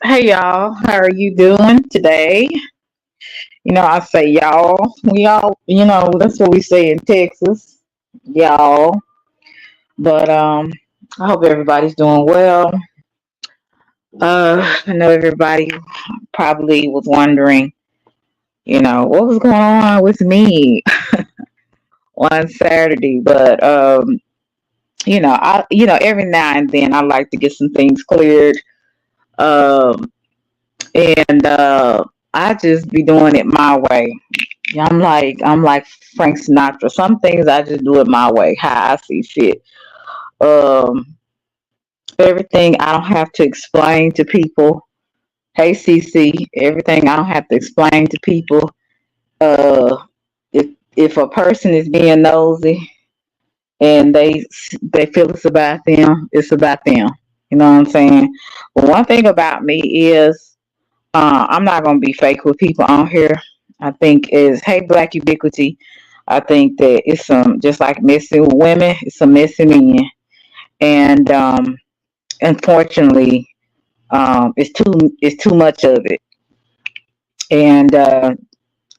Hey y'all, how are you doing today? I say y'all, we all, that's what we say in Texas, y'all. But I hope everybody's doing well. I know everybody probably was wondering, what was going on with me on Saturday. But every now and then I like to get some things cleared. Um, and I just be doing it my way. I'm like Frank Sinatra. Some things I just do it my way, how I see fit. Um, Everything I don't have to explain to people. Hey, CC, everything I don't have to explain to people. Uh, if a person is being nosy and they feel it's about them, it's about them. You know what I'm saying? But one thing about me is I'm not gonna be fake with people on here. I think is hey Black Ubiquity. I think that it's some just like messy with women, it's some messy men, and unfortunately, it's too much of it. And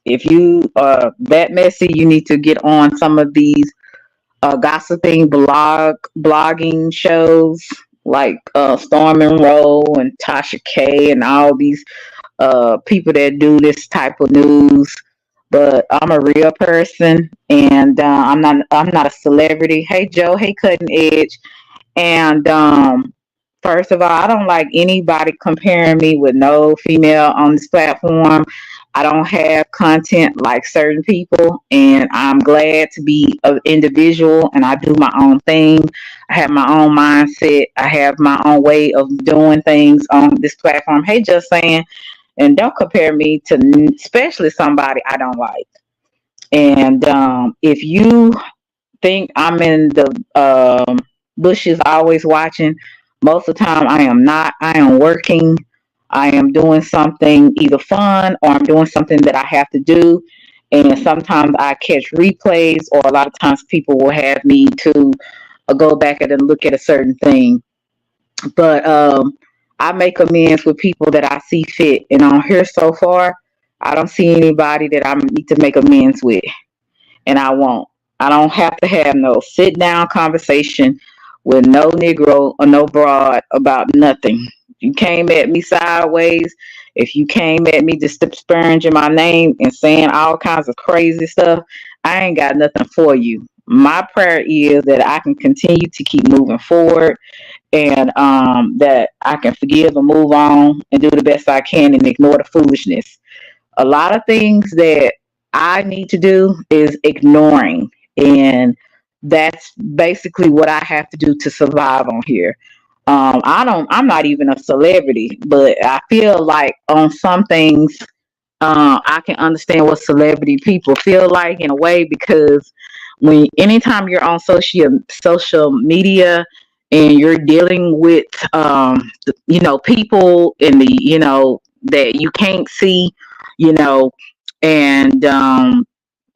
if you are that messy, you need to get on some of these gossiping blogging shows like Storm and Roll and Tasha K and all these people that do this type of news. But I'm a real person, and I'm not a celebrity. Hey Joe, hey Cutting Edge, and first of all, I don't like anybody comparing me with no female on this platform. I don't have content like certain people, and I'm glad to be an individual and I do my own thing. I have my own mindset. I have my own way of doing things on this platform. Hey, just saying, and don't compare me to especially somebody I don't like. And if you think I'm in the bushes always watching, most of the time I am not. I am working. I am doing something either fun or I'm doing something that I have to do. And sometimes I catch replays, or a lot of times people will have me to go back and look at a certain thing. But I make amends with people that I see fit. And on here so far, I don't see anybody that I need to make amends with, and I won't. I don't have to have no sit down conversation with no Negro or no broad about nothing. If you came at me sideways, if you came at me just disparaging my name and saying all kinds of crazy stuff, I ain't got nothing for you. My prayer is that I can continue to keep moving forward, and that I can forgive and move on and do the best I can and ignore the foolishness. A lot of things that I need to do is ignoring, and that's basically what I have to do to survive on here. I'm not even a celebrity, but I feel like on some things, I can understand what celebrity people feel like in a way, because anytime you're on social media and you're dealing with people in the that you can't see, you know and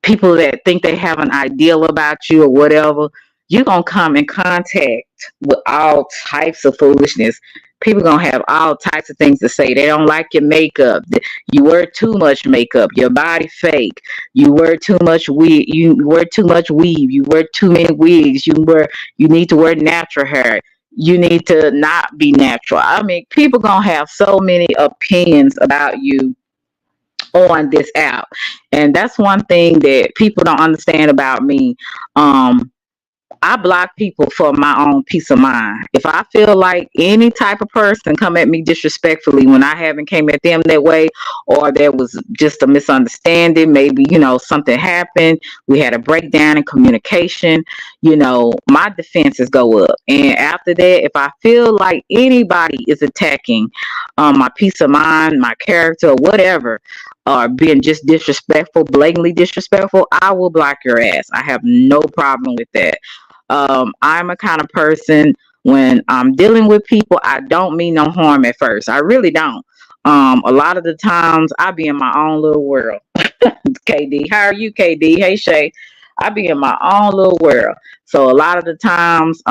people that think they have an ideal about you or whatever, you're gonna come in contact with all types of foolishness. People gonna have all types of things to say. They don't like your makeup. You wear too much makeup. Your body fake. You wear too much wig. You wear too much weave. You wear too many wigs. You need to wear natural hair. You need to not be natural. I mean, people gonna have so many opinions about you on this app, and that's one thing that people don't understand about me. um I block people for my own peace of mind. If I feel like any type of person come at me disrespectfully when I haven't came at them that way, or there was just a misunderstanding, maybe something happened, we had a breakdown in communication, my defenses go up. And after that, if I feel like anybody is attacking my peace of mind, my character, or whatever, or being just disrespectful, blatantly disrespectful, I will block your ass. I have no problem with that. I'm a kind of person, when I'm dealing with people, I don't mean no harm at first. I really don't. A lot of the times I be in my own little world. KD, how are you, KD? Hey, Shay. I be in my own little world. So a lot of the times,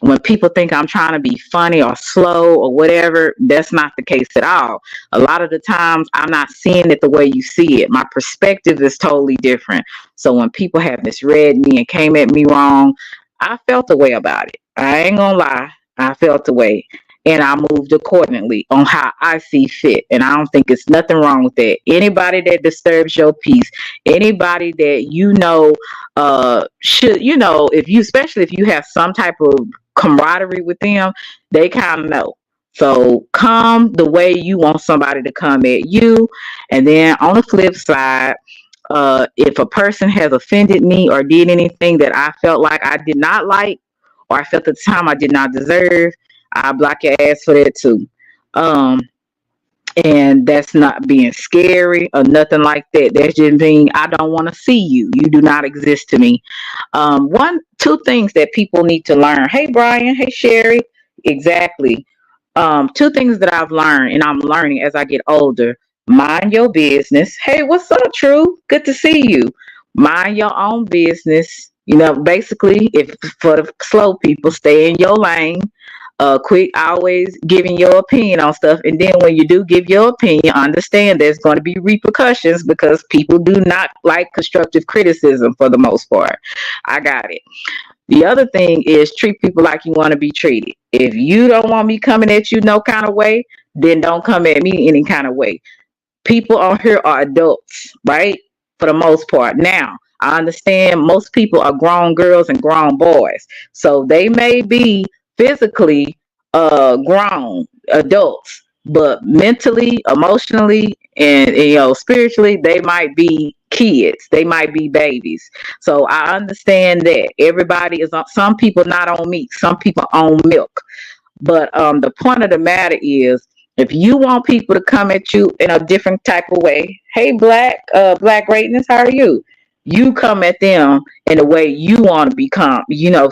when people think I'm trying to be funny or slow or whatever, that's not the case at all. A lot of the times I'm not seeing it the way you see it. My perspective is totally different. So when people have misread me and came at me wrong, I felt the way about it. I ain't gonna lie. I felt the way. And I moved accordingly on how I see fit. And I don't think it's nothing wrong with that. Anybody that disturbs your peace, anybody that should, if you, especially if you have some type of camaraderie with them, they kind of know. So come the way you want somebody to come at you. And then on the flip side, if a person has offended me or did anything that I felt like I did not like, or I felt at the time I did not deserve, I block your ass for that too. Um, and that's not being scary or nothing like that. That's just being, I don't want to see you. You do not exist to me. Two things that people need to learn. Hey, Brian. Hey, Sherry. Exactly. Two things that I've learned and I'm learning as I get older. Mind your business. Hey, what's up, True? Good to see you. Mind your own business. Basically, if for the slow people, stay in your lane. Quit always giving your opinion on stuff, and then when you do give your opinion, understand there's going to be repercussions because people do not like constructive criticism for the most part. I got it. The other thing is treat people like you want to be treated. If you don't want me coming at you no kind of way, then don't come at me any kind of way. People on here are adults, right? For the most part. Now, I understand most people are grown girls and grown boys. So they may be physically grown adults, but mentally, emotionally, and spiritually, they might be kids. They might be babies. So I understand that everybody is on, some people not on meat, some people on milk. But the point of the matter is, if you want people to come at you in a different type of way, hey, Black Greatness, how are you? You come at them in the way you want to become.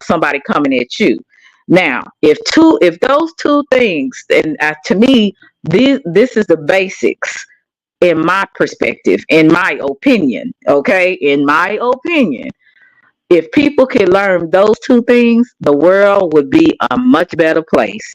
Somebody coming at you. Now, if those two things, and to me, this is the basics in my perspective, in my opinion. Okay, in my opinion, if people could learn those two things, the world would be a much better place.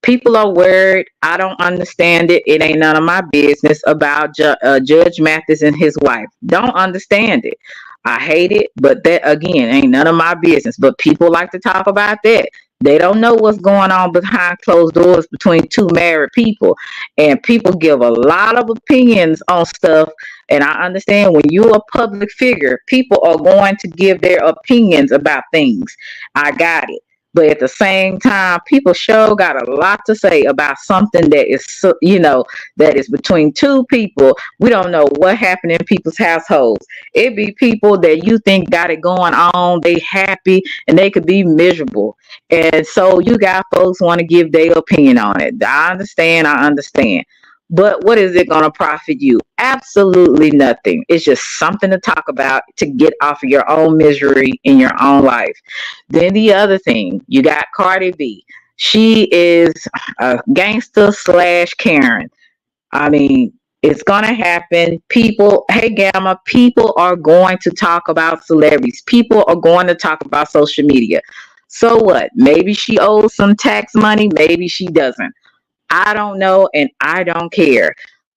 People are worried. I don't understand it. It ain't none of my business about Judge Mathis and his wife. Don't understand it. I hate it, but that again ain't none of my business. But people like to talk about that. They don't know what's going on behind closed doors between two married people. And people give a lot of opinions on stuff. And I understand when you're a public figure, people are going to give their opinions about things. I got it. But at the same time, people sure got a lot to say about something that is, that is between two people. We don't know what happened in people's households. It be people that you think got it going on, they happy, and they could be miserable. And so you got folks want to give their opinion on it. I understand. But what is it going to profit you? Absolutely nothing. It's just something to talk about to get off of your own misery in your own life. Then the other thing, you got Cardi B. She is a gangster slash Karen. I mean, it's going to happen. People, hey, Gamma, people are going to talk about celebrities. People are going to talk about social media. So what? Maybe she owes some tax money. Maybe she doesn't. I don't know, and I don't care.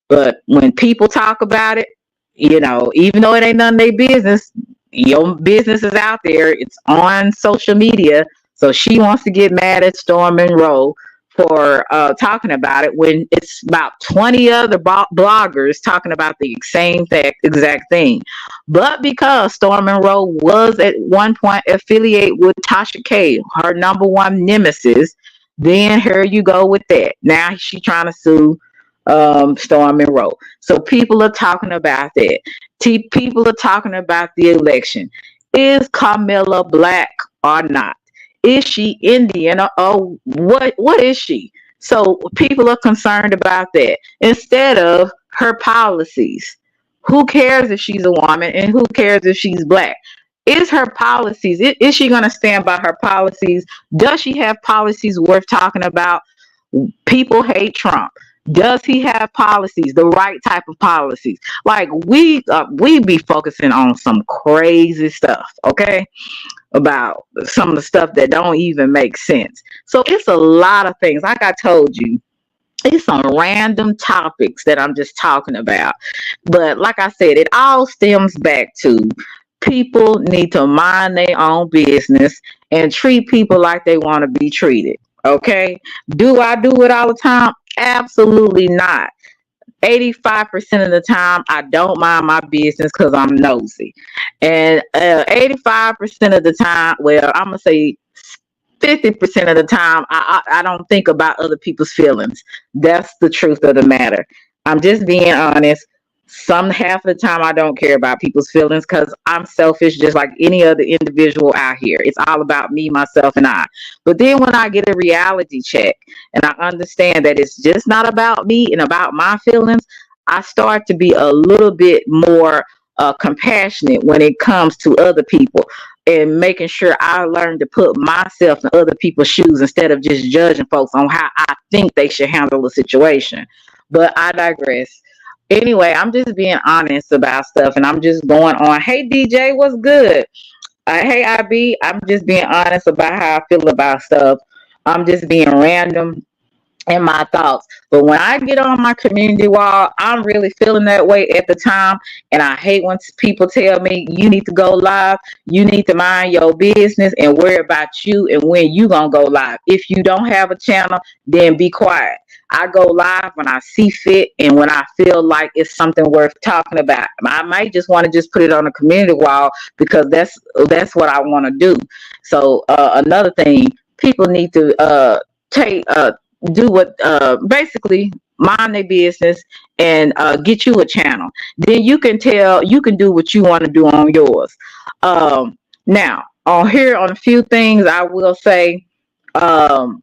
But when people talk about it, even though it ain't none of their business, your business is out there. It's on social media. So she wants to get mad at Storm Monroe for talking about it when it's about 20 other bloggers talking about the same exact thing. But because Storm Monroe was at one point affiliated with Tasha K, her number one nemesis, then here you go with that. Now she's trying to sue Storm Monroe. So people are talking about that. People are talking about the election. Is Carmilla black or not? Is she Indian or what is she? So people are concerned about that instead of her policies. Who cares if she's a woman and who cares if she's black? Is her policies, is she going to stand by her policies? Does she have policies worth talking about? People hate Trump. Does he have policies, the right type of policies? Like we be focusing on some crazy stuff, okay? About some of the stuff that don't even make sense. So it's a lot of things. Like I told you, it's some random topics that I'm just talking about. But like I said, it all stems back to people need to mind their own business and treat people like they want to be treated. Okay. Do I do it all the time? Absolutely not. 85% of the time, I don't mind my business because I'm nosy. And 85% of the time, well, I'm going to say 50% of the time, I don't think about other people's feelings. That's the truth of the matter. I'm just being honest. Some half of the time, I don't care about people's feelings because I'm selfish, just like any other individual out here. It's all about me, myself, and I. But then when I get a reality check and I understand that it's just not about me and about my feelings, I start to be a little bit more compassionate when it comes to other people and making sure I learn to put myself in other people's shoes instead of just judging folks on how I think they should handle a situation. But I digress. Anyway, I'm just being honest about stuff and I'm just going on. Hey, DJ, what's good? Hey, I'm just being honest about how I feel about stuff. I'm just being random and my thoughts. But when I get on my community wall, I'm really feeling that way at the time. And I hate when people tell me you need to go live, you need to mind your business and worry about you and when you gonna go live. If you don't have a channel, then be quiet. I go live when I see fit and when I feel like it's something worth talking about. I might just want to just put it on a community wall because that's what I want to do. So another thing, people need to take do what basically mind their business and get you a channel. Then you can do what you want to do on yours. Now on here on a few things I will say, um,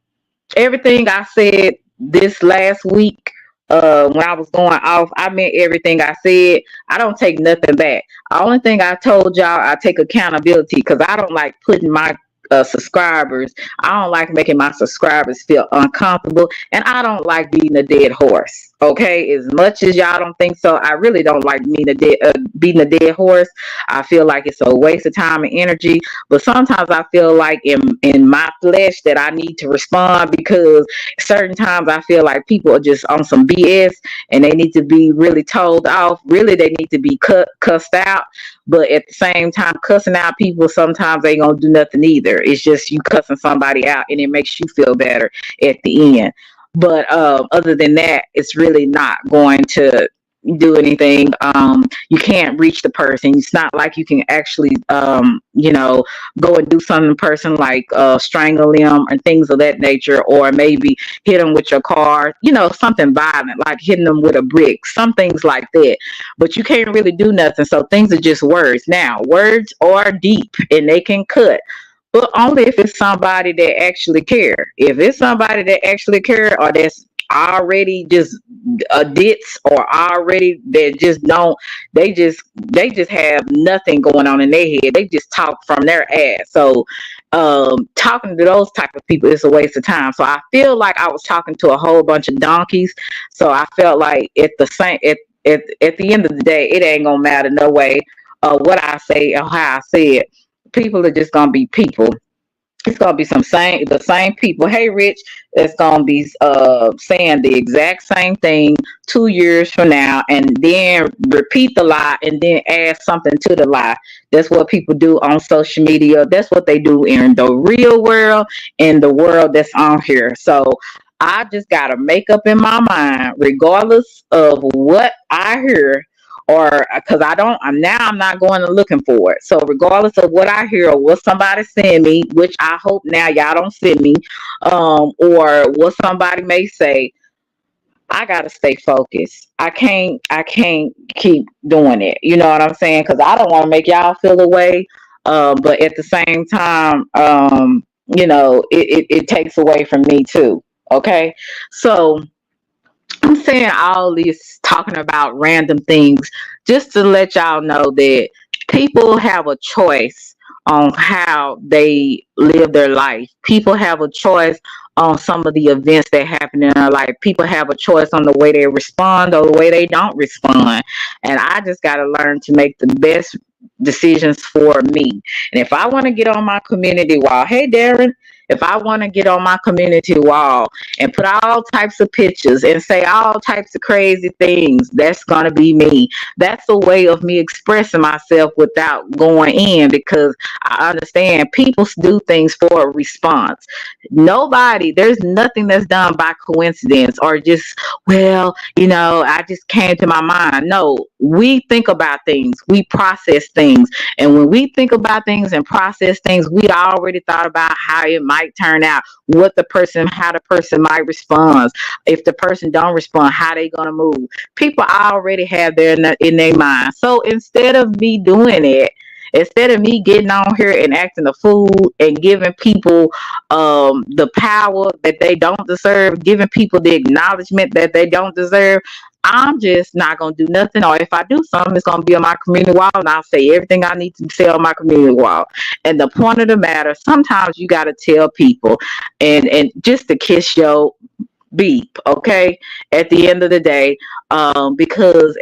everything I said this last week, when I was going off, I meant everything I said. I don't take nothing back. The only thing I told y'all, I take accountability because I don't like putting my subscribers. I don't like making my subscribers feel uncomfortable, and I don't like beating a dead horse. Okay, as much as y'all don't think so, I really don't like beating a dead horse. I feel like it's a waste of time and energy. But sometimes I feel like in my flesh that I need to respond because certain times I feel like people are just on some BS and they need to be really told off. Really, they need to be cussed out. But at the same time, cussing out people sometimes ain't gonna do nothing either. It's just you cussing somebody out and it makes you feel better at the end. But other than that, it's really not going to do anything. You can't reach the person. It's not like you can actually, go and do something in person like strangle them and things of that nature, or maybe hit them with your car, something violent, like hitting them with a brick, some things like that. But you can't really do nothing. So things are just words. Now, words are deep and they can cut. But only if it's somebody that actually care. If it's somebody that actually care or that's already just a ditz or already that just don't they just have nothing going on in their head. They just talk from their ass. So talking to those type of people is a waste of time. So I feel like I was talking to a whole bunch of donkeys. So I felt like at the end of the day, it ain't gonna matter no way what I say or how I say it. People are just gonna be people. It's gonna be the same people. Hey, Rich, that's gonna be saying the exact same thing 2 years from now, and then repeat the lie, and then add something to the lie. That's what people do on social media. That's what they do in the real world, in the world that's on here. So I just gotta make up in my mind, regardless of what I hear or because I'm not going and looking for it. So regardless of what I hear or what somebody send me, which I hope now y'all don't send me, or what somebody may say, I gotta stay focused. I can't keep doing it. You know what I'm saying? Because I don't want to make y'all feel away. But at the same time, it takes away from me too. Okay, so I'm saying all this talking about random things just to let y'all know that people have a choice on how they live their life. People have a choice on some of the events that happen in their life. People have a choice on the way they respond or the way they don't respond. And I just got to learn to make the best decisions for me. And if I want to get on my community wall, hey Darren, if I want to get on my community wall and put all types of pictures and say all types of crazy things, that's going to be me. That's a way of me expressing myself without going in, because I understand people do things for a response. There's nothing that's done by coincidence or just, well, I just came to my mind. No, we think about things, we process things. And when we think about things and process things, we already thought about how it might turn out, how the person might respond. If the person don't respond, how they gonna move. People already have their in their mind. So instead of me doing it, instead of me getting on here and acting a fool and giving people the power that they don't deserve, giving people the acknowledgement that they don't deserve, I'm just not gonna do nothing. Or if I do something, it's gonna be on my community wall, and I'll say everything I need to say on my community wall. And the point of the matter, sometimes you gotta tell people, and just to kiss your beep, okay, at the end of the day, because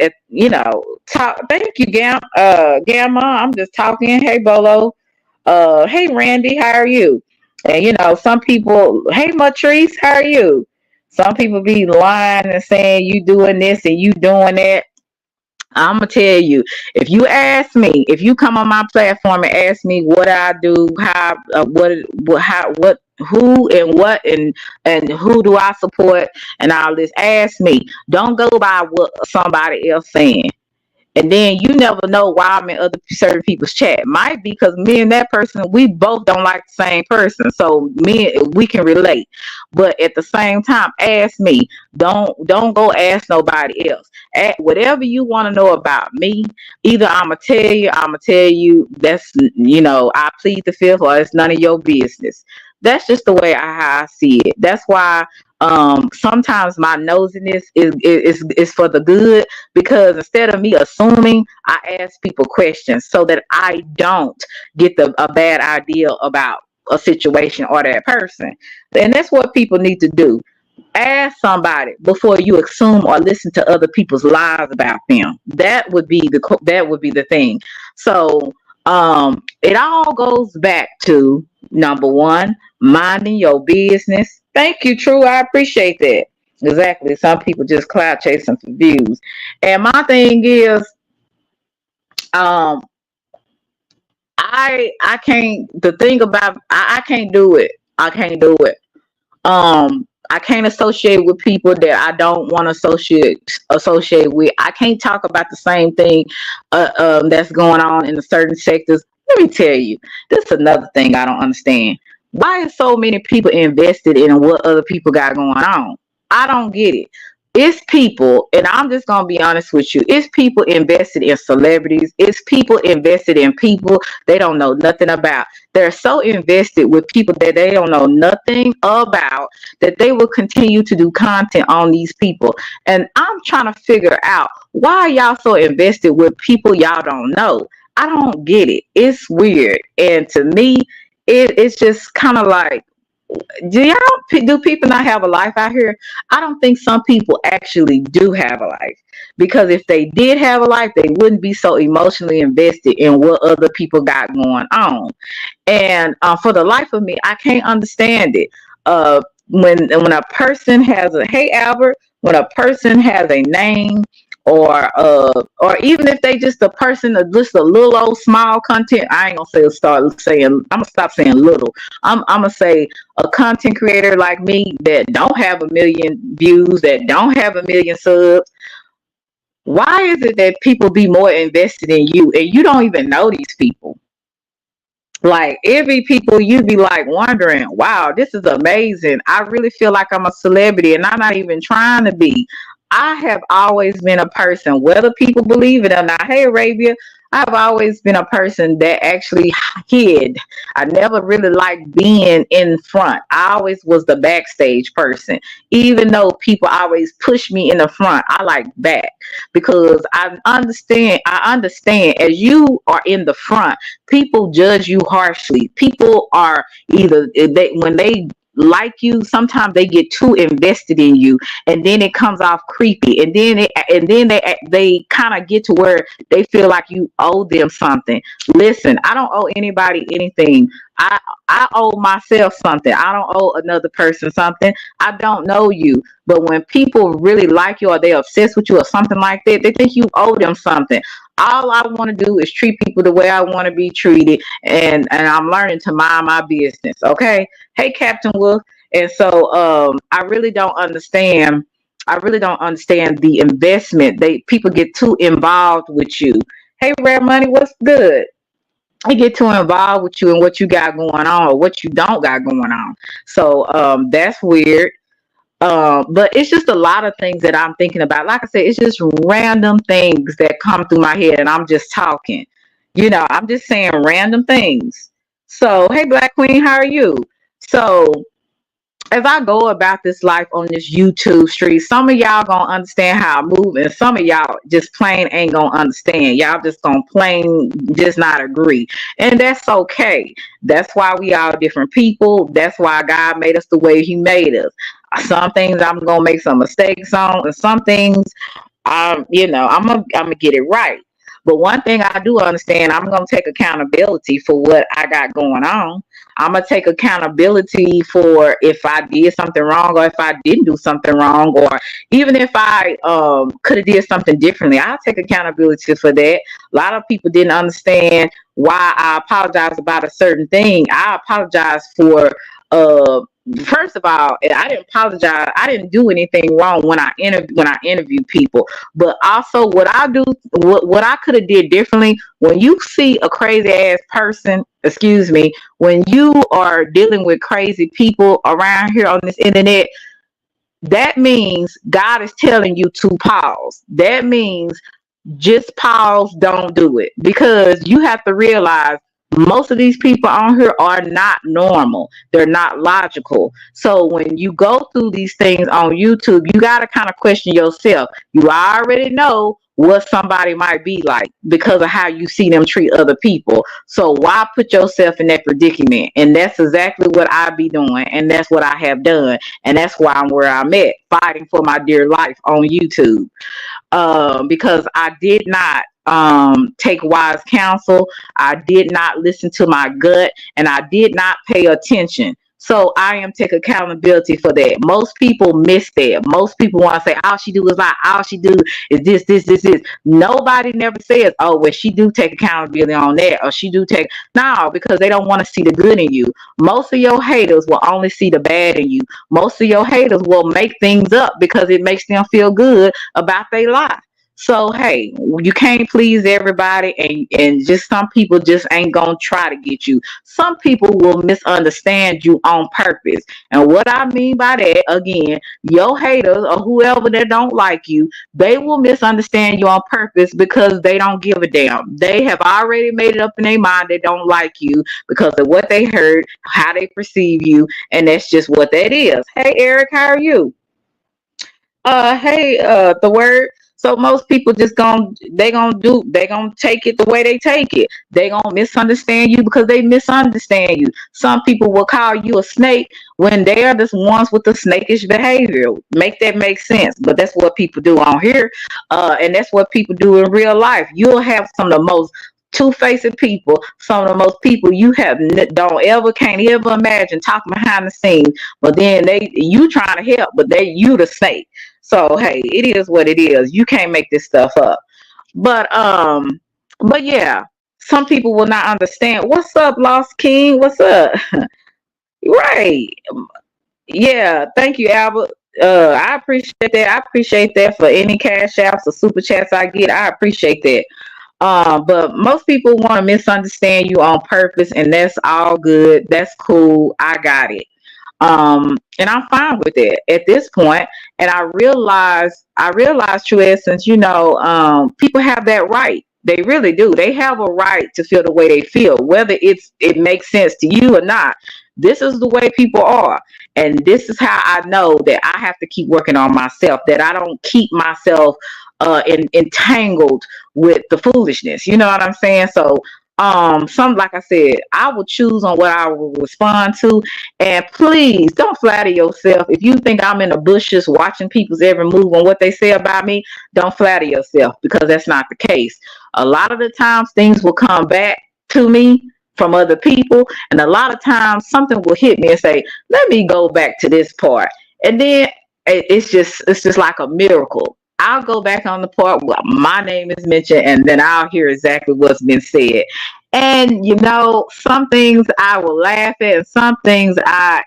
thank you, Gamma. I'm just talking. Hey, Bolo. Hey, Randy, how are you? And some people, hey, Matrice, how are you? Some people be lying and saying you doing this and you doing that. I'm gonna tell you, if you come on my platform and ask me what I do, how, who and what, and who do I support, and all this, ask me. Don't go by what somebody else saying. And then you never know why I'm in other certain people's chat. Might be because me and that person, we both don't like the same person. So we can relate. But at the same time, ask me. Don't go ask nobody else. Whatever you want to know about me, either I'ma tell you that's I plead the fifth, or it's none of your business. That's just the way how I see it. That's why sometimes my nosiness is for the good, because instead of me assuming, I ask people questions so that I don't get a bad idea about a situation or that person. And that's what people need to do. Ask somebody before you assume or listen to other people's lies about them. That would be the thing. So it all goes back to number one, minding your business. Thank you, True. I appreciate that. Exactly. Some people just cloud chasing for views. And my thing is, um, I can't. The thing about I can't do it. I can't do it. I can't associate with people that I don't want to associate with. I can't talk about the same thing that's going on in the certain sectors. Let me tell you, this is another thing I don't understand. Why is so many people invested in what other people got going on? I don't get it. It's people, and I'm just gonna be honest with you. It's people invested in celebrities. It's people invested in people they don't know nothing about. They're so invested with people that they don't know nothing about, that they will continue to do content on these people. And I'm trying to figure out, why y'all so invested with people y'all don't know. I don't get it. It's weird. And to me, it's just kind of like, do people not have a life out here? I don't think some people actually do have a life, because if they did have a life, they wouldn't be so emotionally invested in what other people got going on. And for the life of me, I can't understand it. When a person has a, hey Albert, when a person has a name, or even if they just a person that just a little old small content, I ain't gonna start saying, I'm gonna stop saying little. I'm gonna say a content creator like me that don't have a million views, that don't have a million subs. Why is it that people be more invested in you and you don't even know these people? Like, every people, you'd be like wondering, wow, this is amazing. I really feel like I'm a celebrity, and I'm not even trying to be. I have always been a person, whether people believe it or not. Hey Arabia, I've always been a person that actually hid. I never really liked being in front. I always was the backstage person. Even though people always push me in the front, I like back because I understand as you are in the front, people judge you harshly. People are either when they like you, sometimes they get too invested in you, and then it comes off creepy, and then they kind of get to where they feel like you owe them something. Listen, I don't owe anybody anything. I owe myself something. I don't owe another person something. I don't know you. But when people really like you or they're obsessed with you or something like that, they think you owe them something. All I want to do is treat people the way I want to be treated, and I'm learning to mind my business. Okay. Hey, Captain Wolf. And so I really don't understand. I really don't understand the investment. People get too involved with you. Hey, Rare Money, what's good? They get too involved with you and what you got going on or what you don't got going on. So that's weird. But it's just a lot of things that I'm thinking about. Like I said, it's just random things that come through my head, and I'm just talking. I'm just saying random things. So, hey, Black Queen, how are you? So, as I go about this life on this YouTube street, some of y'all gonna understand how I move, and some of y'all just plain ain't gonna understand. Y'all just gonna plain just not agree, and that's okay. That's why we all different people. That's why God made us the way He made us. Some things I'm gonna make some mistakes on, and some things I'm gonna get it right. But one thing I do understand, I'm gonna take accountability for what I got going on. I'm gonna take accountability for if I did something wrong or if I didn't do something wrong, or even if I could have did something differently. I'll take accountability for that. A lot of people didn't understand why I apologize about a certain thing. I apologize for uh first of all, I didn't apologize. I didn't do anything wrong when I interview people. But also, what I could have did differently. When you see a crazy ass person, excuse me, when you are dealing with crazy people around here on this internet, that means God is telling you to pause. That means just pause, don't do it, because you have to realize most of these people on here are not normal. They're not logical. So when you go through these things on YouTube, you got to kind of question yourself. You already know what somebody might be like because of how you see them treat other people. So why put yourself in that predicament? And that's exactly what I be doing, and that's what I have done, and that's why I'm where I'm at, fighting for my dear life on YouTube, because I did not take wise counsel. I did not listen to my gut, and I did not pay attention. So I am take accountability for that. Most people miss that. Most people want to say all she do is lie. All she do is this. Nobody never says, oh, well, she do take accountability on that, or she do take no, because they don't want to see the good in you. Most of your haters will only see the bad in you. Most of your haters will make things up because it makes them feel good about their life. So hey, you can't please everybody, and just some people just ain't gonna try to get you. Some people will misunderstand you on purpose. And what I mean by that, again, your haters or whoever that don't like you, they will misunderstand you on purpose because they don't give a damn. They have already made it up in their mind they don't like you because of what they heard, how they perceive you, and that's just what that is. Hey Eric, how are you? Hey, the word. So most people just they gonna take it the way they take it. They gonna misunderstand you because they misunderstand you. Some people will call you a snake when they are the ones with the snakish behavior. Make that make sense? But that's what people do on here, and that's what people do in real life. You'll have some of the most two-faced people, some of the most people you don't ever can't ever imagine talking behind the scenes, but then you trying to help, but you the snake. So hey, it is what it is. You can't make this stuff up. But yeah, some people will not understand. What's up, Lost King? What's up? Right. Yeah, thank you, Albert. I appreciate that. I appreciate that for any cash apps or super chats I get. I appreciate that. But most people want to misunderstand you on purpose, and that's all good. That's cool. I got it. And I'm fine with it at this point. And I realize, true essence, people have that right. They really do. They have a right to feel the way they feel, whether it makes sense to you or not. This is the way people are. And this is how I know that I have to keep working on myself, that I don't keep myself entangled with the foolishness. You know what I'm saying? So some, like I said, I will choose on what I will respond to. And please don't flatter yourself. If you think I'm in the bushes watching people's every move on what they say about me, don't flatter yourself, because that's not the case. A lot of the times things will come back to me from other people, and a lot of times something will hit me and say, let me go back to this part. And then it's just like a miracle. I'll go back on the part where my name is mentioned, and then I'll hear exactly what's been said. And some things I will laugh at, and some things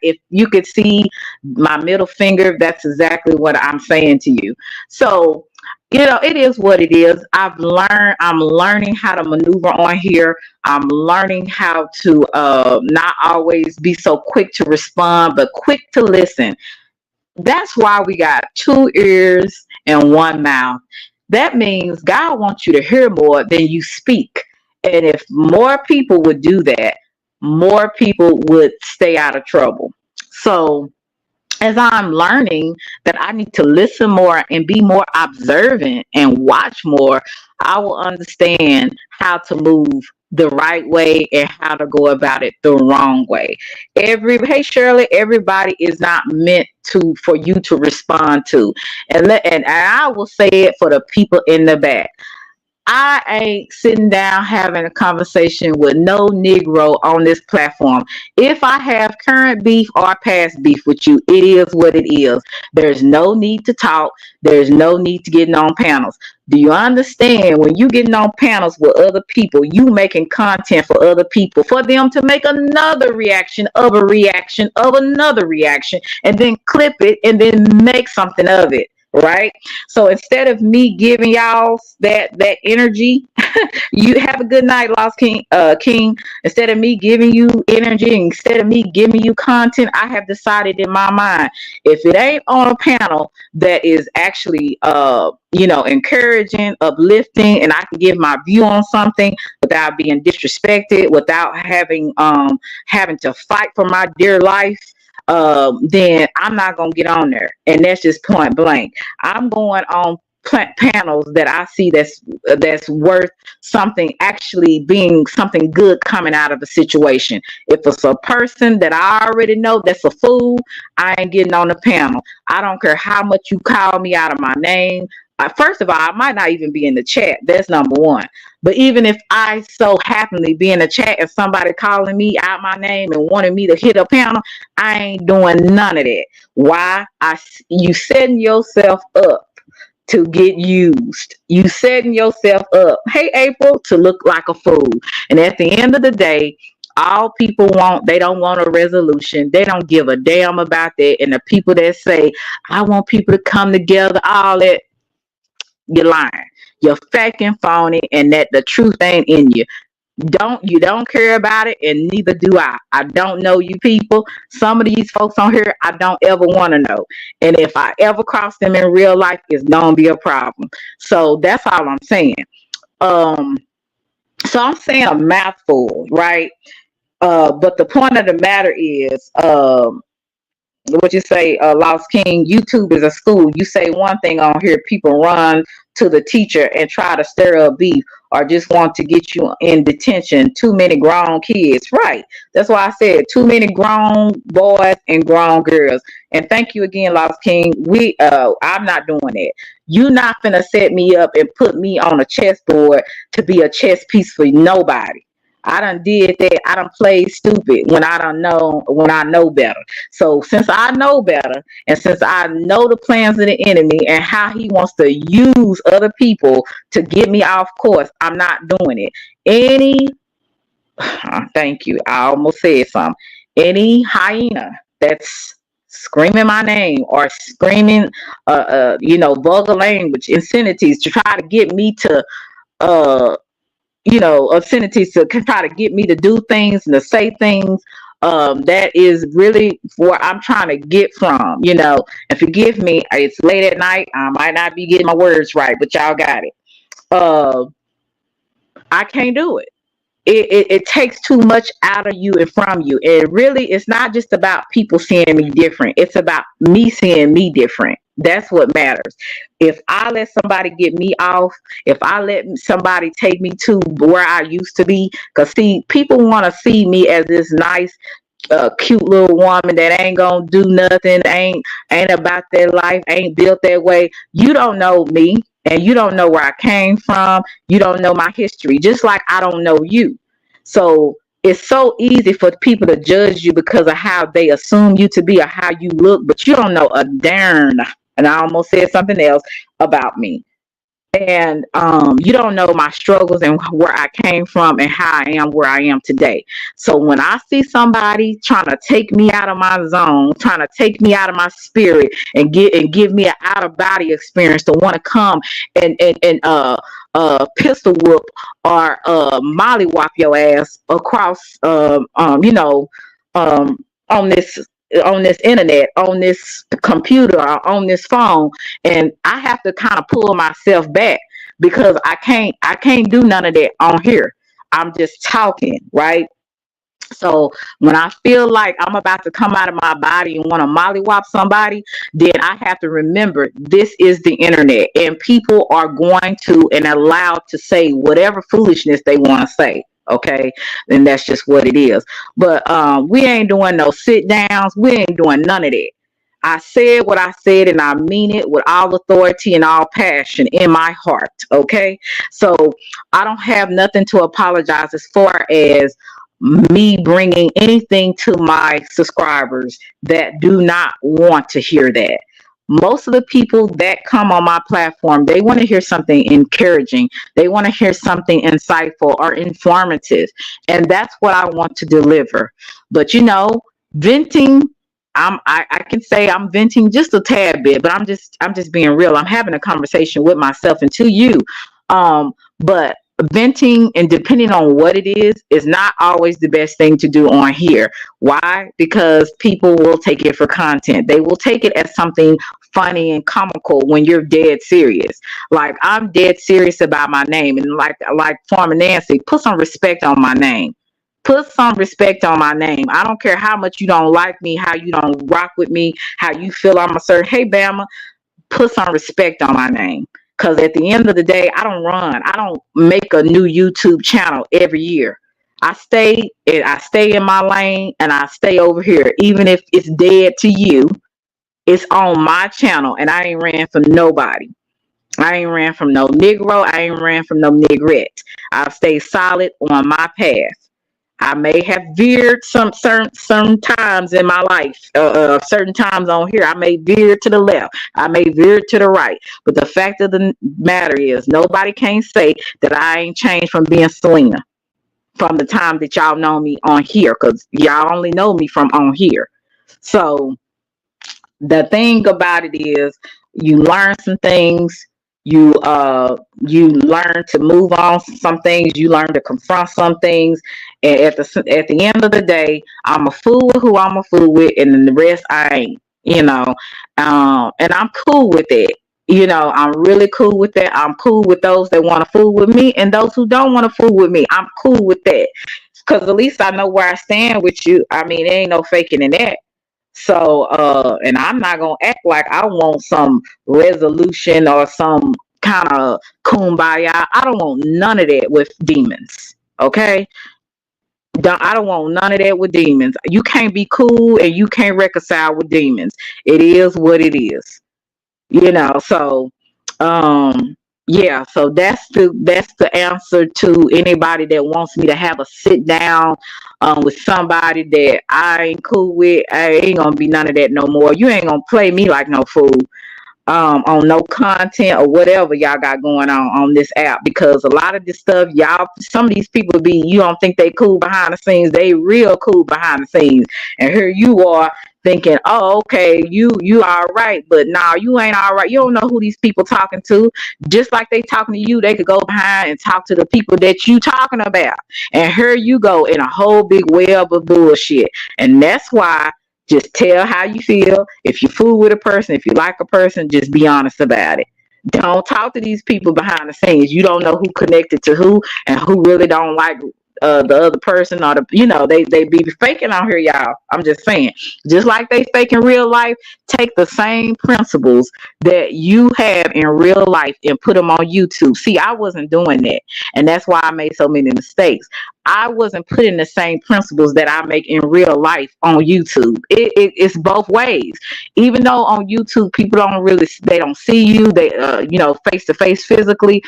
if you could see my middle finger, that's exactly what I'm saying to you. So, it is what it is. I'm learning how to maneuver on here. I'm learning how to not always be so quick to respond, but quick to listen. That's why we got two ears and one mouth. That means God wants you to hear more than you speak. And if more people would do that, more people would stay out of trouble. So, as I'm learning that I need to listen more and be more observant and watch more, I will understand how to move the right way and how to go about it the wrong way. Hey Shirley, everybody is not meant for you to respond to. And I will say it for the people in the back. I ain't sitting down having a conversation with no Negro on this platform. If I have current beef or past beef with you, it is what it is. There's no need to talk. There's no need to get on panels. Do you understand, when you getting on panels with other people, you making content for other people, for them to make another reaction of a reaction of another reaction, and then clip it and then make something of it, right? So instead of me giving y'all that energy, you have a good night, Lost King. Instead of me giving you energy, instead of me giving you content, I have decided in my mind, if it ain't on a panel that is actually encouraging, uplifting, and I can give my view on something without being disrespected, without having to fight for my dear life, then I'm not gonna get on there. And that's just point blank. I'm going on panels that I see that's worth something, actually being something good coming out of a situation. If it's a person that I already know that's a fool, I ain't getting on the panel. I don't care how much you call me out of my name. First of all, I might not even be in the chat. That's number one. But even if I so happily be in the chat and somebody calling me out my name and wanting me to hit a panel, I ain't doing none of that. Why? You setting yourself up to get used. You setting yourself up, hey April, to look like a fool. And at the end of the day, all people want, they don't want a resolution. They don't give a damn about that. And the people that say, I want people to come together, all that, you're lying. You're fake and phony, and that the truth ain't in you. You don't care about it, and neither do I. I don't know you people. Some of these folks on here I don't ever want to know. And if I ever cross them in real life, it's gonna be a problem. So that's all I'm saying. Um so I'm saying a mouthful, right? But the point of the matter is, what you say, Lost King, YouTube is a school. You say one thing on here, people run to the teacher and try to stir up beef, or just want to get you in detention. Too many grown kids, right? That's why I said too many grown boys and grown girls. And thank you again, Lost King. I'm not doing that. You not finna set me up and put me on a chessboard to be a chess piece for nobody. I done did that. I done played stupid when I know better. So since I know better, and since I know the plans of the enemy and how he wants to use other people to get me off course, I'm not doing it. Thank you. I almost said something. Any hyena that's screaming my name or screaming, vulgar language, insanities to try to get me to, obscenities to try to get me to do things and to say things, that is really where I'm trying to get from, and forgive me, it's late at night, I might not be getting my words right, but y'all got it. I can't do it. It takes too much out of you and from you. And really, it's not just about people seeing me different. It's about me seeing me different. That's what matters. If I let somebody get me off, if I let somebody take me to where I used to be, because see, people want to see me as this nice, cute little woman that ain't gonna do nothing, ain't about their life, ain't built that way. You don't know me, and you don't know where I came from. You don't know my history, just like I don't know you. So it's so easy for people to judge you because of how they assume you to be or how you look, but you don't know a darn. And I almost said something else about me. And you don't know my struggles and where I came from and how I am where I am today. So when I see somebody trying to take me out of my zone, trying to take me out of my spirit and give me an out of body experience, to want to come and pistol whoop or mollywop your ass across um on this internet, on this computer, or on this phone, and I have to kind of pull myself back because I can't do none of that on here. I'm just talking, right? So when I feel like I'm about to come out of my body and want to mollywop somebody, then I have to remember this is the internet, and people are going to and allowed to say whatever foolishness they want to say. Okay, and that's just what it is. But we ain't doing no sit downs. We ain't doing none of that. I said what I said, and I mean it with all authority and all passion in my heart. Okay, so I don't have nothing to apologize as far as me bringing anything to my subscribers that do not want to hear that. Most of the people that come on my platform, they want to hear something encouraging. They want to hear something insightful or informative. And that's what I want to deliver. But venting, I can say I'm venting just a tad bit, but I'm just being real. I'm having a conversation with myself and to you. But venting, and depending on what it is not always the best thing to do on here. Why? Because people will take it for content. They will take it as something funny and comical when you're dead serious. Like, I'm dead serious about my name, and like Farmer Nancy, put some respect on my name. Put some respect on my name. I don't care how much you don't like me, how you don't rock with me, how you feel I'm a certain. Hey, Bama, put some respect on my name. Because at the end of the day, I don't make a new YouTube channel every year. I stay in my lane, and I stay over here. Even if it's dead to you, it's on my channel, and I ain't ran from nobody. I ain't ran from no Negro. I ain't ran from no Negrette. I've stayed solid on my path. I may have veered some times in my life, certain times on here. I may veer to the left. I may veer to the right. But the fact of the matter is, nobody can say that I ain't changed from being Selena from the time that y'all know me on here, because y'all only know me from on here. So the thing about it is, you learn some things. You learn to move on some things. You learn to confront some things, and at the end of the day, I'm a fool with who I'm a fool with, and then the rest I ain't. And I'm cool with it. I'm really cool with that. I'm cool with those that want to fool with me, and those who don't want to fool with me. I'm cool with that, because at least I know where I stand with you. I mean, there ain't no faking in that. So, and I'm not gonna act like I want some resolution or some kind of kumbaya. I don't want none of that with demons. Okay, I don't want none of that with demons. You can't be cool and you can't reconcile with demons. It is what it is. So um yeah, so that's the answer to anybody that wants me to have a sit down with somebody that I ain't cool with. I ain't gonna be none of that no more. You ain't gonna play me like no fool on no content or whatever y'all got going on this app, because a lot of this stuff, y'all, some of these people you don't think they cool behind the scenes. They real cool behind the scenes, and here you are thinking, oh, okay, you all right, but nah, you ain't all right. You don't know who these people talking to. Just like they talking to you, they could go behind and talk to the people that you talking about, and here you go in a whole big web of bullshit. And that's why, just tell how you feel. If you fool with a person, if you like a person, just be honest about it. Don't talk to these people behind the scenes. You don't know who connected to who and who really don't like the other person, or they be faking out here, y'all. I'm just saying, just like they fake in real life, take the same principles that you have in real life and put them on YouTube. See, I wasn't doing that, and that's why I made so many mistakes. I wasn't putting the same principles that I make in real life on YouTube. It's both ways. Even though on YouTube people they don't see you, they face to face physically,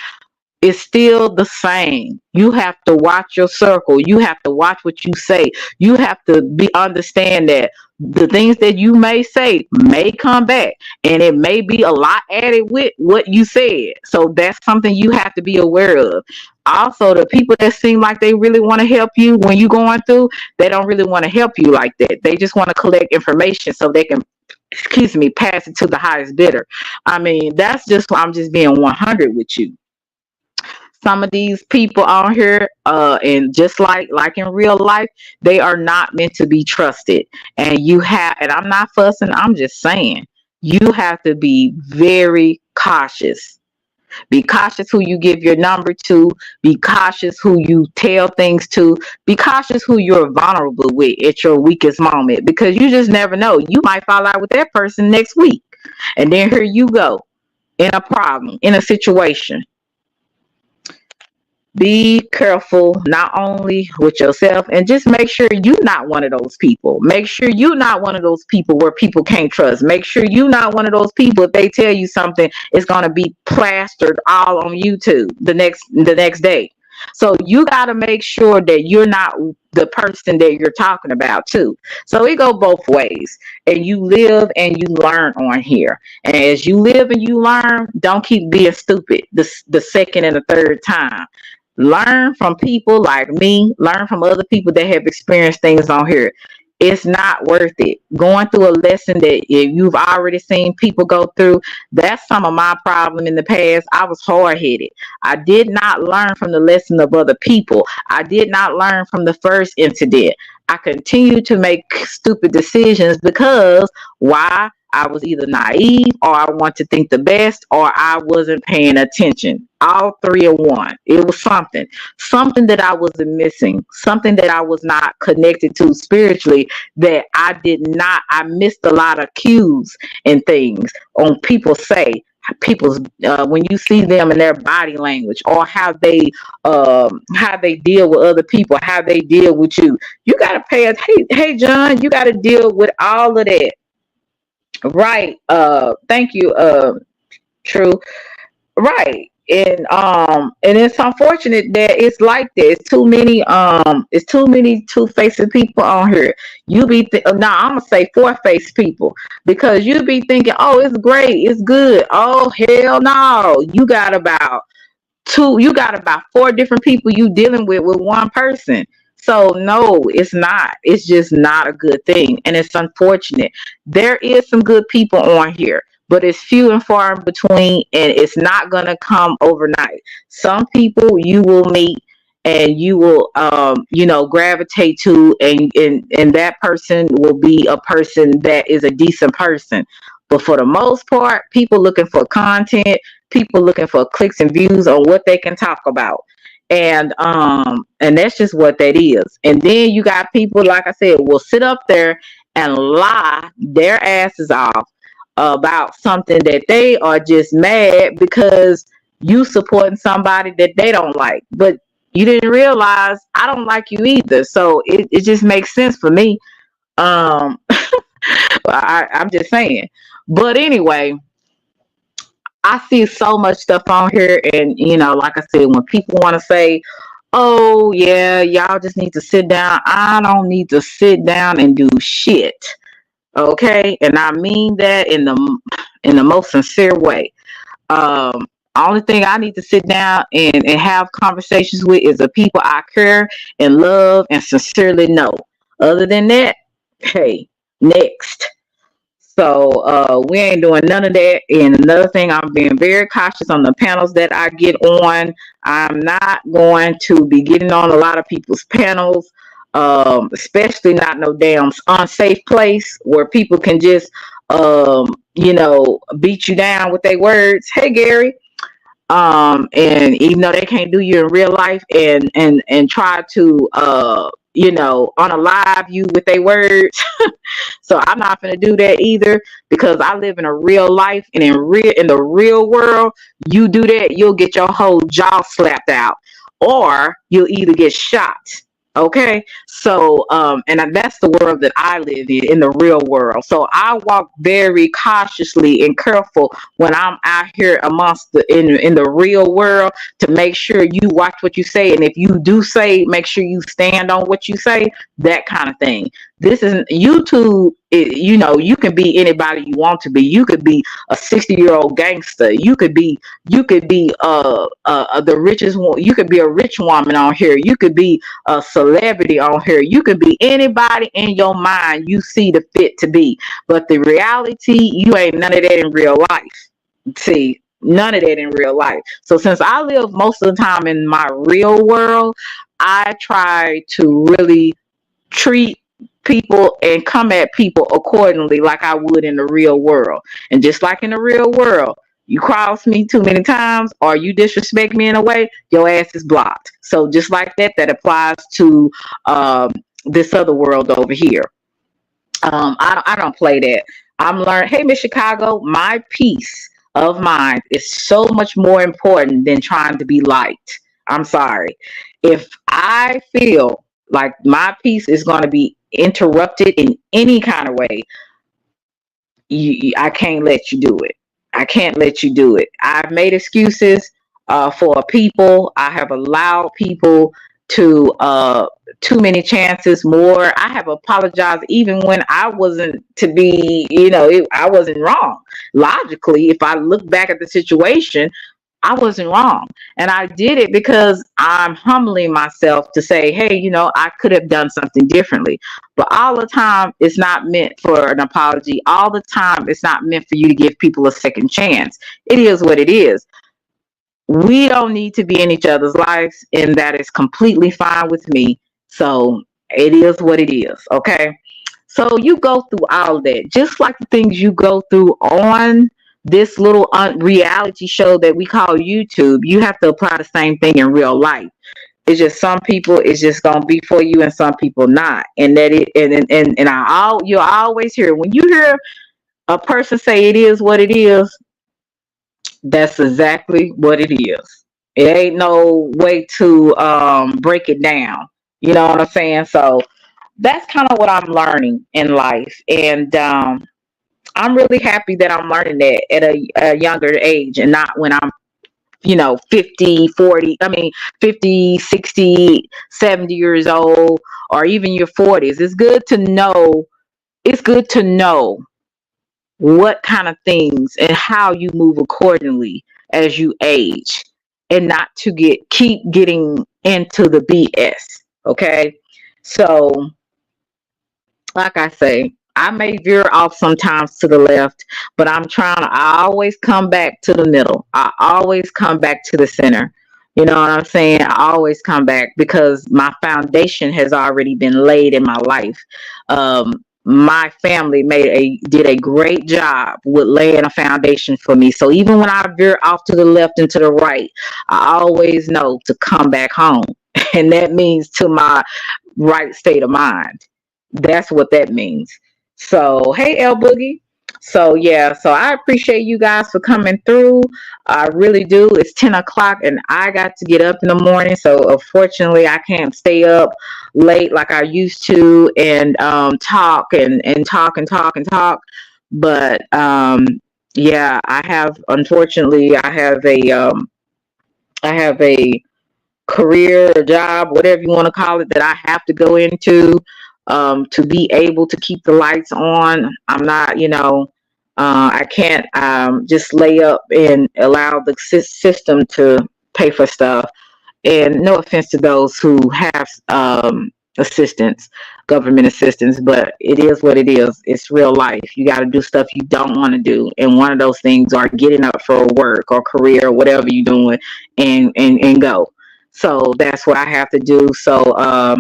it's still the same. You have to watch your circle. You have to watch what you say. You have to understand that the things that you may say may come back, and it may be a lot added with what you said. So that's something you have to be aware of. Also, the people that seem like they really want to help you when you're going through, they don't really want to help you like that. They just want to collect information so they can, excuse me, pass it to the highest bidder. I mean, that's just, I'm just being 100 with you. Some of these people on here, and just like in real life, they are not meant to be trusted. And I'm not fussing, I'm just saying, you have to be very cautious. Be cautious who you give your number to. Be cautious who you tell things to. Be cautious who you're vulnerable with at your weakest moment, because you just never know. You might fall out with that person next week, and then here you go in a problem, in a situation. Be careful not only with yourself, and just make sure you're not one of those people. Make sure you're not one of those people where people can't trust. Make sure you're not one of those people, if they tell you something, it's going to be plastered all on YouTube the next day. So you got to make sure that you're not the person that you're talking about too. So it go both ways, and you live and you learn on here. And as you live and you learn, don't keep being stupid the second and the third time. Learn from people like me. Learn from other people that have experienced things on here. It's not worth it. Going through a lesson that if you've already seen people go through, that's some of my problem in the past. I was hard-headed. I did not learn from the lesson of other people. I did not learn from the first incident. I continued to make stupid decisions because why? I was either naive, or I want to think the best, or I wasn't paying attention. All three in one. It was something that I wasn't missing, something that I was not connected to spiritually, that I missed a lot of cues and things on people say. People's when you see them in their body language, or how they deal with other people, how they deal with you, you got to pay hey John, you got to deal with all of that. Right. Thank you, True. Right. And it's unfortunate that it's like this. It's too many two-faced people on here. Now I'm gonna say four-faced people, because you be thinking, oh, it's great, it's good. Oh, hell no. You got about four different people you dealing with one person. So no, it's not. It's just not a good thing, and it's unfortunate. There is some good people on here, but it's few and far in between, and it's not gonna come overnight. Some people you will meet, and you will gravitate to, and that person will be a person that is a decent person. But for the most part, people looking for content, people looking for clicks and views on what they can talk about. And that's just what that is. And then you got people, like I said, will sit up there and lie their asses off about something that they are just mad because you supporting somebody that they don't like. But you didn't realize I don't like you either. So it just makes sense for me. I'm just saying. But anyway, I see so much stuff on here, and like I said, when people want to say, "Oh yeah, y'all just need to sit down," I don't need to sit down and do shit. Okay, and I mean that in the most sincere way. Only thing I need to sit down and have conversations with is the people I care and love and sincerely know. Other than that, hey, next. So we ain't doing none of that. And another thing, I'm being very cautious on the panels that I get on. I'm not going to be getting on a lot of people's panels, especially not no damn unsafe place where people can just beat you down with their words. Hey, Gary. And even though they can't do you in real life, and try to unalive you with their words. So I'm not gonna do that either, because I live in a real life, and in the real world, you do that, you'll get your whole jaw slapped out, or you'll either get shot. Okay, so and that's the world that I live in the real world. So I walk very cautiously and careful when I'm out here amongst in the real world, to make sure you watch what you say, and if you do say, make sure you stand on what you say, that kind of thing. This is YouTube. You can be anybody you want to be. You could be a 60-year-old gangster. You could be the richest one. You could be a rich woman on here. You could be a celebrity on here. You could be anybody in your mind you see the fit to be. But the reality, you ain't none of that in real life. See, none of that in real life. So since I live most of the time in my real world, I try to really treat people and come at people accordingly, like I would in the real world. And just like in the real world, you cross me too many times or you disrespect me in a way, your ass is blocked. So just like that, that applies to this other world over here. I don't play that. I'm learning. Hey, Miss Chicago, my peace of mind is so much more important than trying to be liked. I'm sorry. If I feel like my peace is going to be interrupted in any kind of way, I can't let you do it. I can't let you do it. I've made excuses for people. I have allowed people to too many chances more. I have apologized even when I wasn't to be, I wasn't wrong. Logically, if I look back at the situation, I wasn't wrong. And I did it because I'm humbling myself to say, hey, I could have done something differently. But all the time, it's not meant for an apology. All the time, it's not meant for you to give people a second chance. It is what it is. We don't need to be in each other's lives, and that is completely fine with me. So it is what it is. Okay. So you go through all of that, just like the things you go through on this little reality show that we call YouTube. You have to apply the same thing in real life. It's just some people it's just gonna be for you, and some people not. And that it and you'll always hear, when you hear a person say it is what it is, that's exactly what it is. It ain't no way to break it down. You know what I'm saying? So that's kind of what I'm learning in life. And I'm really happy that I'm learning that at a younger age, and not when I'm 50, 40, I mean 50, 60, 70 years old, or even your 40s. It's good to know what kind of things and how you move accordingly as you age, and not to keep getting into the BS. Okay. So like I say, I may veer off sometimes to the left, but I always come back to the middle. I always come back to the center. You know what I'm saying? I always come back because my foundation has already been laid in my life. My family did a great job with laying a foundation for me. So even when I veer off to the left and to the right, I always know to come back home. And that means to my right state of mind. That's what that means. So, hey, El Boogie. So, yeah, so I appreciate you guys for coming through. I really do. It's 10 o'clock and I got to get up in the morning. So, unfortunately, I can't stay up late like I used to and talk and talk and talk and talk. But, yeah, unfortunately, I have a career or job, whatever you want to call it, that I have to go into to be able to keep the lights on. I'm not, I can't just lay up and allow the system to pay for stuff. And no offense to those who have assistance, government assistance, but it is what it is. It's real life. You got to do stuff you don't want to do, and one of those things are getting up for work or career or whatever you're doing, and go. So that's what I have to do. So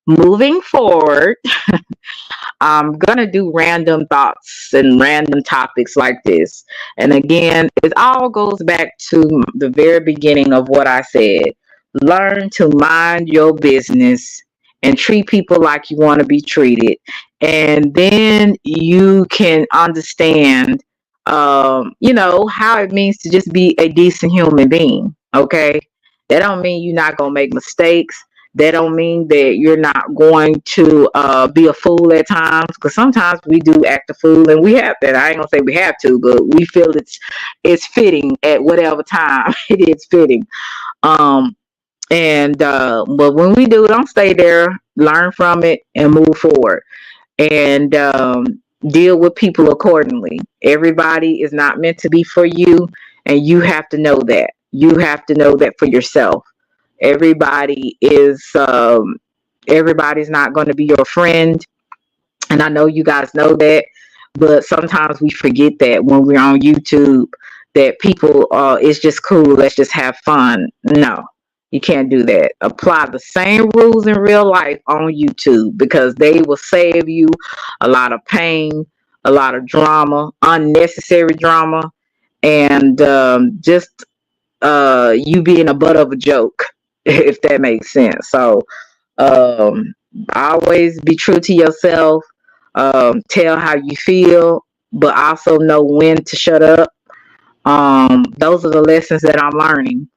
moving forward, I'm gonna do random thoughts and random topics like this. And again, it all goes back to the very beginning of what I said. Learn to mind your business and treat people like you want to be treated. And then you can understand, how it means to just be a decent human being. Okay. That don't mean you're not gonna make mistakes. That don't mean that you're not going to be a fool at times, because sometimes we do act a fool, and we have that. I ain't gonna say we have to, but we feel it's fitting at whatever time it is fitting. Um, but when we do, don't stay there. Learn from it and move forward, and deal with people accordingly. Everybody is not meant to be for you, and you have to know that. You have to know that for yourself. Everybody is everybody's not going to be your friend, and I know you guys know that, but sometimes we forget that when we're on YouTube, that people it's just cool, let's just have fun. No, you can't do that. Apply the same rules in real life on YouTube, because they will save you a lot of pain, a lot of drama, unnecessary drama, and just you being a butt of a joke, if that makes sense. So um, always be true to yourself. Tell how you feel, but also know when to shut up. Those are the lessons that I'm learning.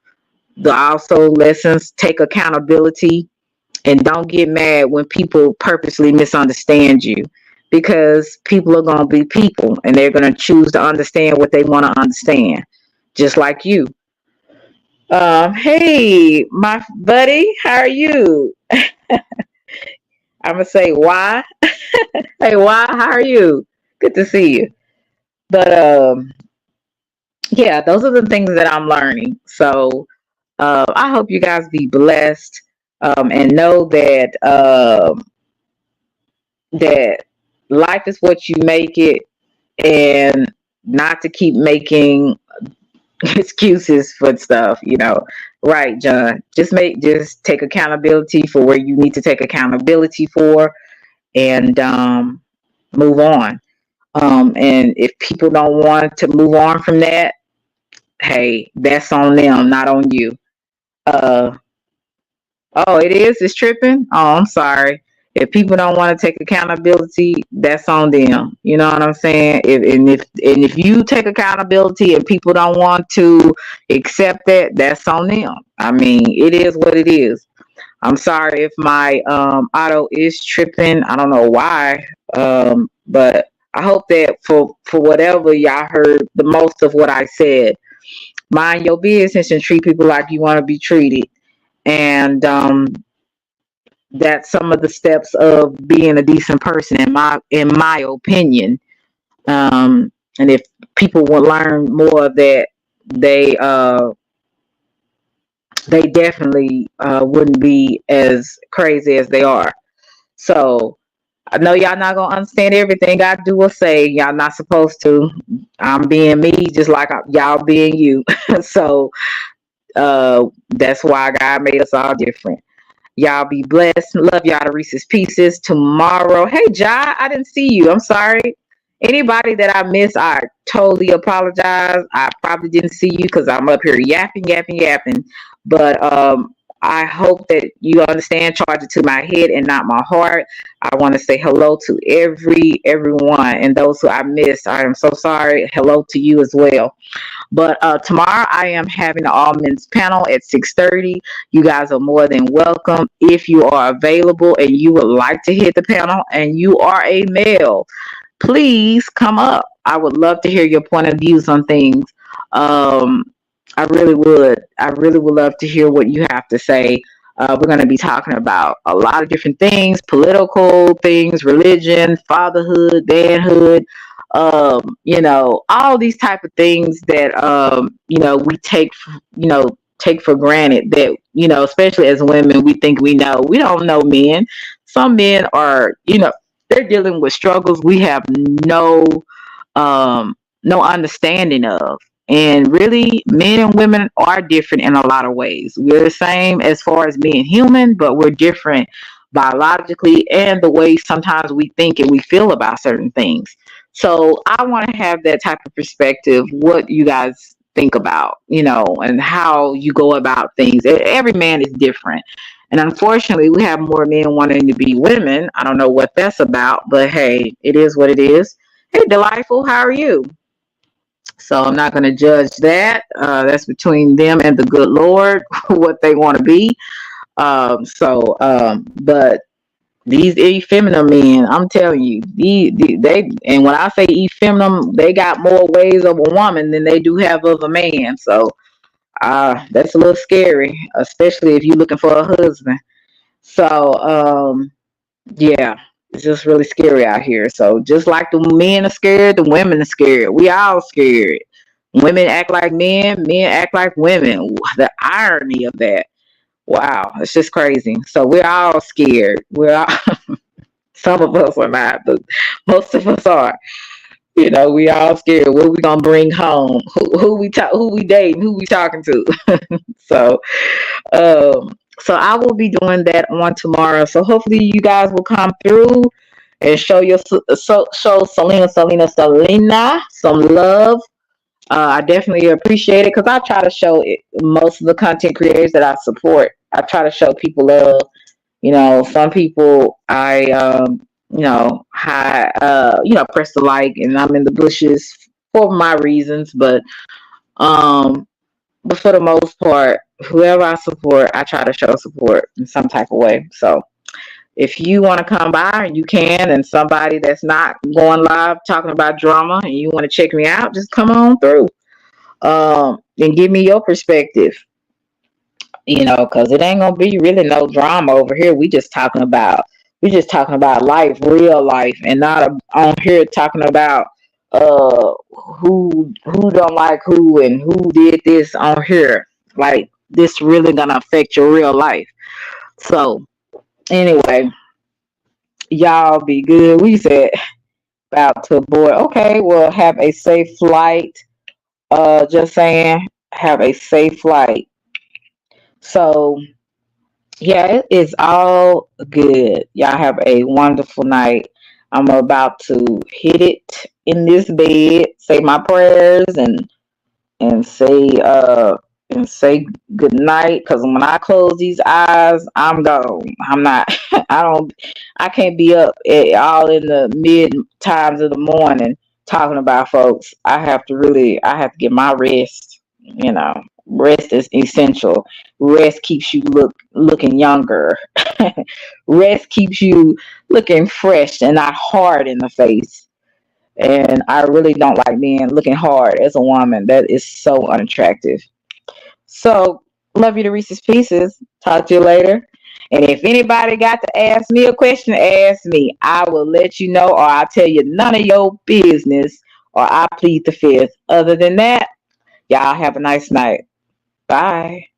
The also lessons: take accountability, and don't get mad when people purposely misunderstand you, because people are going to be people, and they're going to choose to understand what they want to understand, just like you. Hey, my buddy, how are you? I'm gonna say why. Hey, why? How are you? Good to see you. But yeah, those are the things that I'm learning. So I hope you guys be blessed, and know that life is what you make it, and not to keep making excuses for stuff. Right, John? Just take accountability for where you need to take accountability for, and move on. And if people don't want to move on from that, hey, that's on them, not on you. Uh, oh, it is. It's tripping. Oh, I'm sorry. If people don't want to take accountability, that's on them. You know what I'm saying? If you take accountability and people don't want to accept that, that's on them. I mean, it is what it is. I'm sorry if my auto is tripping. I don't know why, but I hope that for whatever y'all heard the most of what I said, mind your business and treat people like you want to be treated. And that's some of the steps of being a decent person, in my opinion. And if people will learn more of that, they they definitely wouldn't be as crazy as they are. So I know y'all not gonna understand everything I do or say. Y'all not supposed to. I'm being me, just like y'all being you. So that's why God made us all different. Y'all be blessed. Love y'all to Reese's Pieces. Tomorrow. Hey, Jai, I didn't see you. I'm sorry. Anybody that I miss, I totally apologize. I probably didn't see you because I'm up here yapping, yapping, yapping. But I hope that you understand. Charge it to my head and not my heart. I want to say hello to everyone, and those who I missed. I am so sorry. Hello to you as well. But tomorrow I am having an all men's panel at 6:30. You guys are more than welcome. If you are available and you would like to hit the panel and you are a male, please come up. I would love to hear your point of views on things. Um, I really would. I really would love to hear what you have to say. We're going to be talking about a lot of different things: political things, religion, fatherhood, manhood, all these type of things that we take for granted, that especially as women, we think we know. We don't know men. Some men are, they're dealing with struggles we have no no understanding of. And really, men and women are different in a lot of ways. We're the same as far as being human, but we're different biologically, and the way sometimes we think and we feel about certain things. So I want to have that type of perspective, what you guys think about, and how you go about things. Every man is different. And unfortunately, we have more men wanting to be women. I don't know what that's about, but hey, it is what it is. Hey, Delightful, how are you? So I'm not going to judge that. That's between them and the good Lord, what they want to be. But these effeminate men, I'm telling you, they, and when I say effeminate, they got more ways of a woman than they do have of a man. So that's a little scary, especially if you're looking for a husband. So yeah, it's just really scary out here. So just like the men are scared, the women are scared. We all scared. Women act like men act like women. The irony of that. Wow, it's just crazy. So we're all scared. We're all, some of us are not, but most of us are. We all scared. What we gonna bring home? Who we dating? Who we talking to? So so I will be doing that on tomorrow. So hopefully you guys will come through and show Selena some love. I definitely appreciate it because I try to show it, most of the content creators that I support. I try to show people love. Some people I press the like, and I'm in the bushes for my reasons, um but for the most part, whoever I support, I try to show support in some type of way. So if you want to come by, and you can, and somebody that's not going live talking about drama, and you want to check me out, just come on through, and give me your perspective. Because it ain't gonna be really no drama over here. We just talking about life, real life, and not on here talking about uh who don't like who and who did this on here. Like, this really gonna affect your real life. So anyway, y'all be good. We said about to board. Okay, well, have a safe flight. Just saying, have a safe flight. So yeah, it is all good. Y'all have a wonderful night. I'm about to hit it in this bed, say my prayers, and say good night, because when I close these eyes, I'm gone. I'm not I can't be up all in the mid times of the morning talking about folks. I have to get my rest. Rest is essential. Rest keeps you looking younger. Rest keeps you looking fresh and not hard in the face. And I really don't like being looking hard as a woman. That is so unattractive. So, love you to Reese's Pieces. Talk to you later. And if anybody got to ask me a question, ask me. I will let you know, or I'll tell you none of your business, or I plead the fifth. Other than that, y'all have a nice night. Bye.